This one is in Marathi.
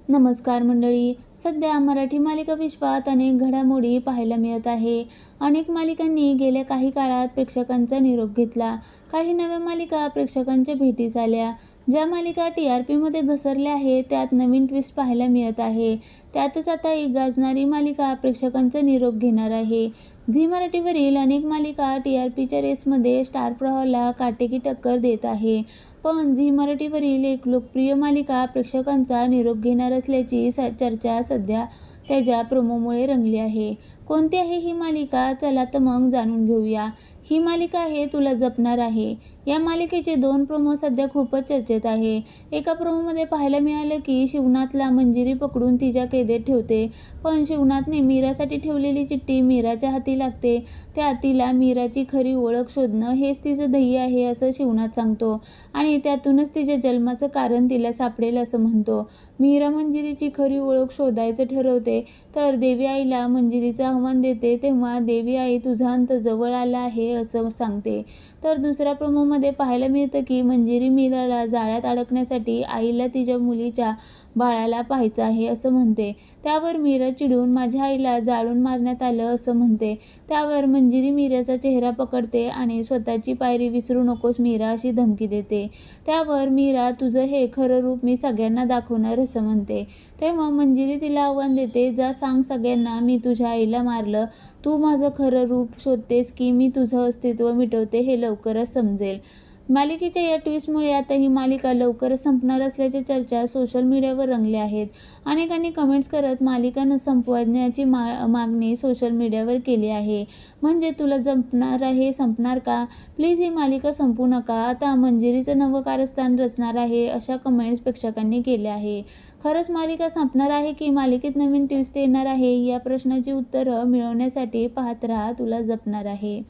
नमस्कार मंडळी. सध्या मराठी मालिका विश्वात अनेक घडामोडी पाहायला मिळत आहे. अनेक मालिकांनी गेल्या काही काळात प्रेक्षकांचा निरोप घेतला. काही नव्या मालिका प्रेक्षकांच्या भेटीस आल्या. ज्या मालिका TRPमध्ये घसरल्या आहेत त्यात नवीन ट्विस्ट पाहायला मिळत आहे. त्यातच आता एक गाजणारी मालिका प्रेक्षकांचा निरोप घेणार आहे. झी मराठीवरील अनेक मालिका TRPच्या रेसमध्ये स्टार प्रवाहाला काटेकी टक्कर देत आहे. पण झी मराठीवरील एक लोकप्रिय मालिका प्रेक्षकांचा निरोप घेणार असल्याची चर्चा सध्या त्याच्या प्रोमोमुळे रंगली आहे. कोणती आहे ही मालिका? चला तर मग जाणून घेऊया. ही मालिका आहे तुला जपणार आहे. या मालिकेचे 2 प्रोमो सध्या खूपच चर्चेत आहे. एका प्रोमोमध्ये पाहायला मिळालं की शिवनाथला मंजिरी पकडून तिच्या कैदेत ठेवते. पण शिवनाथने मीरासाठी ठेवलेली चिठ्ठी मीराच्या हाती लागते. त्यात तिला मीराची खरी ओळख शोधणं हेच तिचं ध्येय आहे असं शिवनाथ सांगतो आणि त्यातूनच तिच्या जन्माचं कारण तिला सापडेल असं म्हणतो. मीरा मंजिरीची खरी ओळख शोधायचं ठरवते तर देवी आईला मंजिरीचं आव्हान देते. तेव्हा देवी आई तुझा अंत जवळ आला आहे असं सांगते. तर दुसऱ्या प्रोमोमध्ये पाहायला मिळतं की मंजिरी मीराला जाळ्यात अडकण्यासाठी आईला तिच्या मुलीच्या बाळाला पाहायचं आहे असं म्हणते. त्यावर मीरा चिडून माझ्या आईला जाळून मारण्यात आलं असं म्हणते. त्यावर मंजिरी मीराचा चेहरा पकडते आणि स्वतःची पायरी विसरू नकोस मीरा अशी धमकी देते. त्यावर मीरा तुझं हे खरं रूप मी सगळ्यांना दाखवणार असं म्हणते. तेव्हा मंजिरी तिला आव्हान देते जा सांग सगळ्यांना मी तुझ्या आईला मारलं. तू माझं खरं रूप शोधतेस की मी तुझं अस्तित्व मिटवते हे लवकरच समजेल. मालिकेच्या या ट्विस्टमुळे आता ही मालिका लवकरच संपणार असल्याच्या चर्चा सोशल मीडियावर रंगल्या आहेत. अनेकांनी कमेंट्स करत मालिका न संपवण्याची मागणी सोशल मीडियावर केली आहे. म्हणजे तुला जपणार आहे संपणार का? प्लीज ही मालिका संपू नका. आता मंजिरीचं नवं कारस्थान रचणार आहे अशा कमेंट्स प्रेक्षकांनी केल्या आहे. खरंच मालिका संपणार आहे की मालिकेत नवीन ट्विस्ट येणार आहे? या प्रश्नाची उत्तरं मिळवण्यासाठी पाहत राहा तुला जपणार आहे.